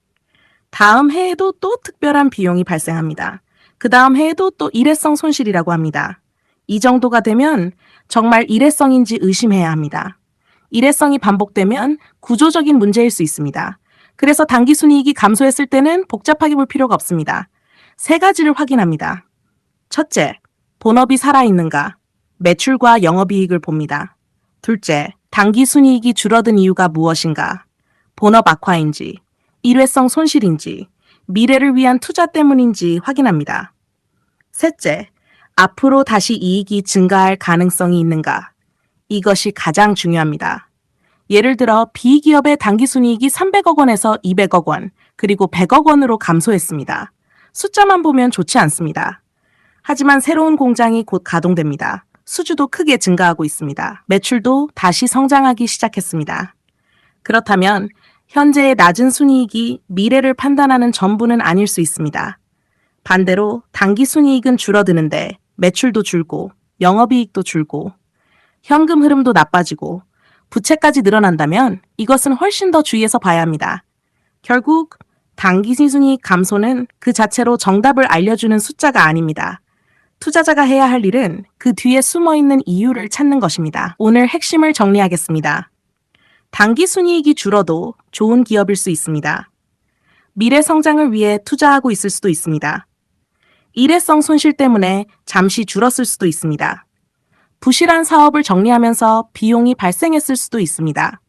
다음 해에도 또 특별한 비용이 발생합니다. 그 다음 해에도 또 일회성 손실이라고 합니다. 이 정도가 되면 정말 일회성인지 의심해야 합니다. 일회성이 반복되면 구조적인 문제일 수 있습니다. 그래서 당기순이익이 감소했을 때는 복잡하게 볼 필요가 없습니다. 세 가지를 확인합니다. 첫째, 본업이 살아있는가? 매출과 영업이익을 봅니다. 둘째, 당기순이익이 줄어든 이유가 무엇인가? 본업 악화인지, 일회성 손실인지, 미래를 위한 투자 때문인지 확인합니다. 셋째, 앞으로 다시 이익이 증가할 가능성이 있는가? 이것이 가장 중요합니다. 예를 들어 B기업의 당기순이익이 300억 원에서 200억 원, 그리고 100억 원으로 감소했습니다. 숫자만 보면 좋지 않습니다. 하지만 새로운 공장이 곧 가동됩니다. 수주도 크게 증가하고 있습니다. 매출도 다시 성장하기 시작했습니다. 그렇다면 현재의 낮은 순이익이 미래를 판단하는 전부는 아닐 수 있습니다. 반대로 당기순이익은 줄어드는데 매출도 줄고 영업이익도 줄고 현금 흐름도 나빠지고 부채까지 늘어난다면 이것은 훨씬 더 주의해서 봐야 합니다. 결국 당기순이익 감소는 그 자체로 정답을 알려주는 숫자가 아닙니다. 투자자가 해야 할 일은 그 뒤에 숨어있는 이유를 찾는 것입니다. 오늘 핵심을 정리하겠습니다. 당기순이익이 줄어도 좋은 기업일 수 있습니다. 미래 성장을 위해 투자하고 있을 수도 있습니다. 일회성 손실 때문에 잠시 줄었을 수도 있습니다. 부실한 사업을 정리하면서 비용이 발생했을 수도 있습니다.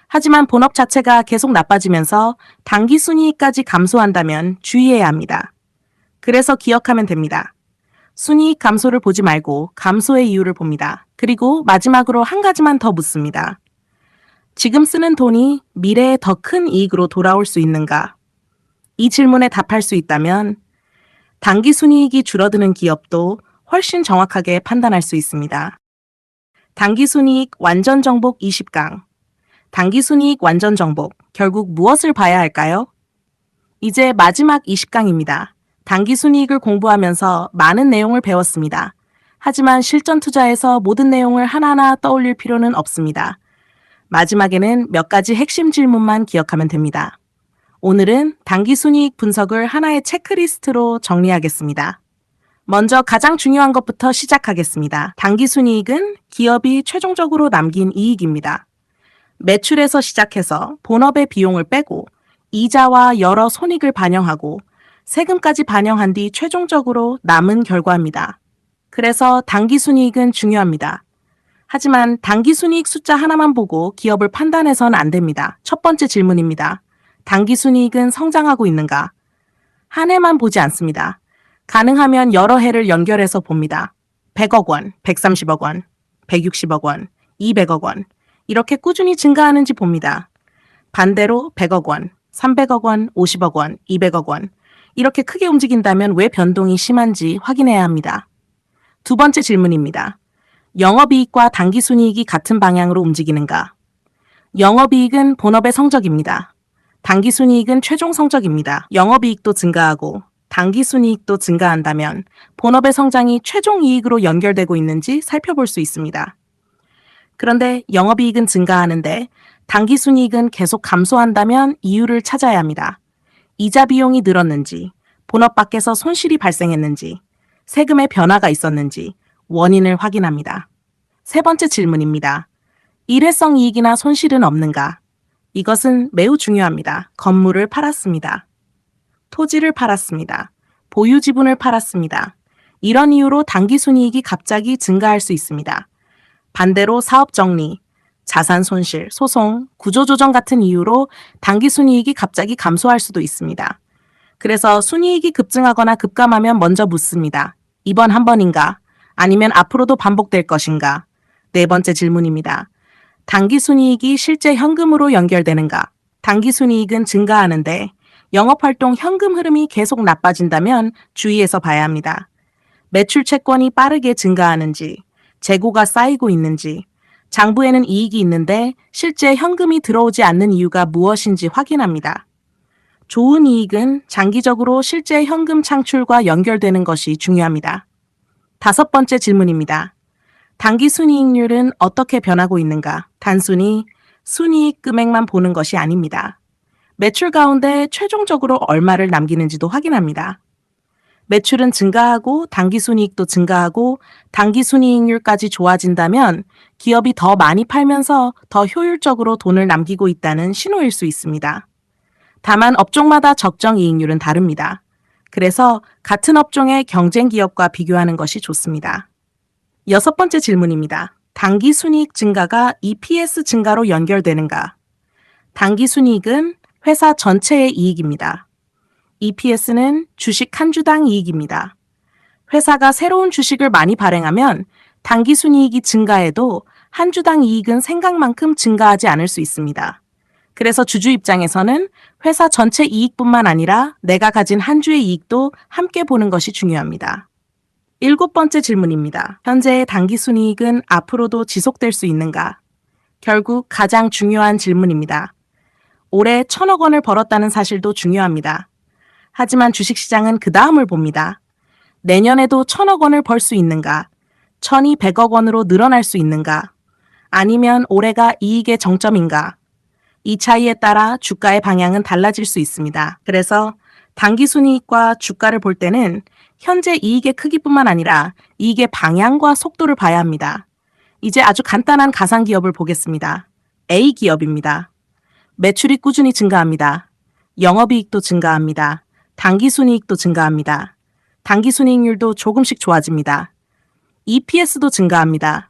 하지만 본업 자체가 계속 나빠지면서 당기순이익까지 감소한다면 주의해야 합니다. 그래서 기억하면 됩니다. 순이익 감소를 보지 말고 감소의 이유를 봅니다. 그리고 마지막으로 한 가지만 더 묻습니다. 지금 쓰는 돈이 미래에 더 큰 이익으로 돌아올 수 있는가? 이 질문에 답할 수 있다면 당기순이익이 줄어드는 기업도 훨씬 정확하게 판단할 수 있습니다. 당기순이익 완전 정복 20강. 당기순이익 완전 정복. 결국 무엇을 봐야 할까요? 이제 마지막 20강입니다. 당기순이익을 공부하면서 많은 내용을 배웠습니다. 하지만 실전 투자에서 모든 내용을 하나하나 떠올릴 필요는 없습니다. 마지막에는 몇 가지 핵심 질문만 기억하면 됩니다. 오늘은 당기순이익 분석을 하나의 체크리스트로 정리하겠습니다. 먼저 가장 중요한 것부터 시작하겠습니다. 당기순이익은 기업이 최종적으로 남긴 이익입니다. 매출에서 시작해서 본업의 비용을 빼고 이자와 여러 손익을 반영하고 세금까지 반영한 뒤 최종적으로 남은 결과입니다. 그래서 당기순이익은 중요합니다. 하지만 당기순이익 숫자 하나만 보고 기업을 판단해서는 안 됩니다. 첫 번째 질문입니다. 당기순이익은 성장하고 있는가? 한 해만 보지 않습니다. 가능하면 여러 해를 연결해서 봅니다. 100억 원, 130억 원, 160억 원, 200억 원 이렇게 꾸준히 증가하는지 봅니다. 반대로 100억 원, 300억 원, 50억 원, 200억 원 이렇게 크게 움직인다면 왜 변동이 심한지 확인해야 합니다. 두 번째 질문입니다. 영업이익과 당기순이익이 같은 방향으로 움직이는가? 영업이익은 본업의 성적입니다. 당기순이익은 최종 성적입니다. 영업이익도 증가하고 당기순이익도 증가한다면 본업의 성장이 최종 이익으로 연결되고 있는지 살펴볼 수 있습니다. 그런데 영업이익은 증가하는데 당기순이익은 계속 감소한다면 이유를 찾아야 합니다. 이자 비용이 늘었는지, 본업 밖에서 손실이 발생했는지, 세금의 변화가 있었는지 원인을 확인합니다. 세 번째 질문입니다. 일회성 이익이나 손실은 없는가? 이것은 매우 중요합니다. 건물을 팔았습니다. 토지를 팔았습니다. 보유 지분을 팔았습니다. 이런 이유로 당기순이익이 갑자기 증가할 수 있습니다. 반대로 사업 정리, 자산 손실, 소송, 구조조정 같은 이유로 당기순이익이 갑자기 감소할 수도 있습니다. 그래서 순이익이 급증하거나 급감하면 먼저 묻습니다. 이번 한 번인가? 아니면 앞으로도 반복될 것인가? 네 번째 질문입니다. 당기순이익이 실제 현금으로 연결되는가? 당기순이익은 증가하는데 영업활동 현금 흐름이 계속 나빠진다면 주의해서 봐야 합니다. 매출 채권이 빠르게 증가하는지, 재고가 쌓이고 있는지, 장부에는 이익이 있는데 실제 현금이 들어오지 않는 이유가 무엇인지 확인합니다. 좋은 이익은 장기적으로 실제 현금 창출과 연결되는 것이 중요합니다. 다섯 번째 질문입니다. 당기순이익률은 어떻게 변하고 있는가? 단순히 순이익 금액만 보는 것이 아닙니다. 매출 가운데 최종적으로 얼마를 남기는지도 확인합니다. 매출은 증가하고 당기순이익도 증가하고 당기순이익률까지 좋아진다면 기업이 더 많이 팔면서 더 효율적으로 돈을 남기고 있다는 신호일 수 있습니다. 다만 업종마다 적정 이익률은 다릅니다. 그래서 같은 업종의 경쟁 기업과 비교하는 것이 좋습니다. 여섯 번째 질문입니다. 당기순이익 증가가 EPS 증가로 연결되는가? 당기순이익은 회사 전체의 이익입니다. EPS는 주식 한 주당 이익입니다. 회사가 새로운 주식을 많이 발행하면 당기순이익이 증가해도 한 주당 이익은 생각만큼 증가하지 않을 수 있습니다. 그래서 주주 입장에서는 회사 전체 이익뿐만 아니라 내가 가진 한 주의 이익도 함께 보는 것이 중요합니다. 일곱 번째 질문입니다. 현재의 당기순이익은 앞으로도 지속될 수 있는가? 결국 가장 중요한 질문입니다. 올해 1,000억 원을 벌었다는 사실도 중요합니다. 하지만 주식시장은 그 다음을 봅니다. 내년에도 1,000억 원을 벌 수 있는가? 1,200억 원으로 늘어날 수 있는가? 아니면 올해가 이익의 정점인가? 이 차이에 따라 주가의 방향은 달라질 수 있습니다. 그래서 당기순이익과 주가를 볼 때는 현재 이익의 크기뿐만 아니라 이익의 방향과 속도를 봐야 합니다. 이제 아주 간단한 가상기업을 보겠습니다. A 기업입니다. 매출이 꾸준히 증가합니다. 영업이익도 증가합니다. 당기순이익도 증가합니다. 당기순이익률도 조금씩 좋아집니다. EPS도 증가합니다.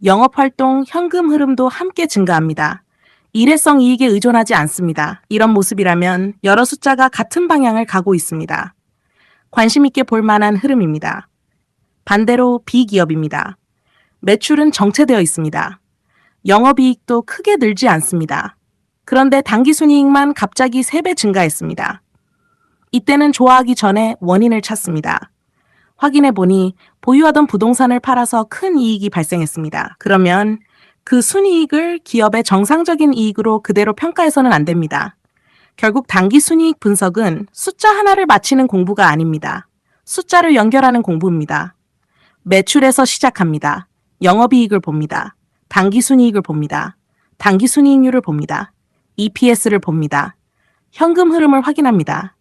영업활동 현금 흐름도 함께 증가합니다. 일회성 이익에 의존하지 않습니다. 이런 모습이라면 여러 숫자가 같은 방향을 가고 있습니다. 관심 있게 볼 만한 흐름입니다. 반대로 B 기업입니다. 매출은 정체되어 있습니다. 영업이익도 크게 늘지 않습니다. 그런데 당기순이익만 갑자기 3배 증가했습니다. 이때는 좋아하기 전에 원인을 찾습니다. 확인해 보니 보유하던 부동산을 팔아서 큰 이익이 발생했습니다. 그러면 그 순이익을 기업의 정상적인 이익으로 그대로 평가해서는 안 됩니다. 결국 당기순이익 분석은 숫자 하나를 맞히는 공부가 아닙니다. 숫자를 연결하는 공부입니다. 매출에서 시작합니다. 영업이익을 봅니다. 당기순이익을 봅니다. 당기순이익률을 봅니다. EPS를 봅니다. 현금 흐름을 확인합니다.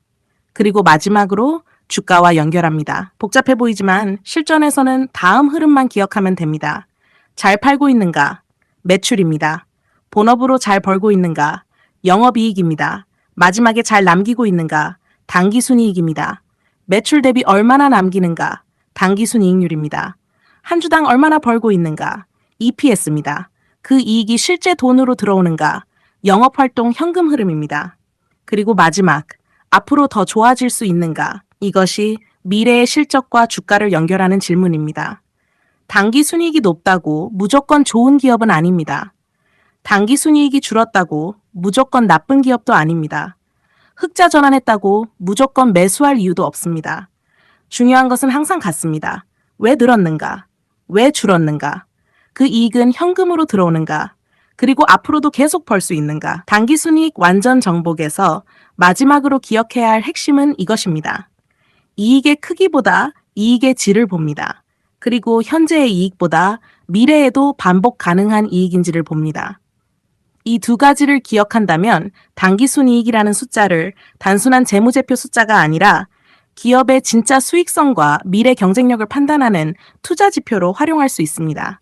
그리고 마지막으로 주가와 연결합니다. 복잡해 보이지만 실전에서는 다음 흐름만 기억하면 됩니다. 잘 팔고 있는가? 매출입니다. 본업으로 잘 벌고 있는가? 영업이익입니다. 마지막에 잘 남기고 있는가? 당기순이익입니다. 매출 대비 얼마나 남기는가? 당기순이익률입니다. 한 주당 얼마나 벌고 있는가? EPS입니다. 그 이익이 실제 돈으로 들어오는가? 영업활동 현금 흐름입니다. 그리고 마지막, 앞으로 더 좋아질 수 있는가? 이것이 미래의 실적과 주가를 연결하는 질문입니다. 당기순이익이 높다고 무조건 좋은 기업은 아닙니다. 당기순이익이 줄었다고 무조건 나쁜 기업도 아닙니다. 흑자 전환했다고 무조건 매수할 이유도 없습니다. 중요한 것은 항상 같습니다. 왜 늘었는가? 왜 줄었는가? 그 이익은 현금으로 들어오는가? 그리고 앞으로도 계속 벌 수 있는가? 당기순이익 완전 정복에서 마지막으로 기억해야 할 핵심은 이것입니다. 이익의 크기보다 이익의 질을 봅니다. 그리고 현재의 이익보다 미래에도 반복 가능한 이익인지를 봅니다. 이 두 가지를 기억한다면 당기순이익이라는 숫자를 단순한 재무제표 숫자가 아니라 기업의 진짜 수익성과 미래 경쟁력을 판단하는 투자 지표로 활용할 수 있습니다.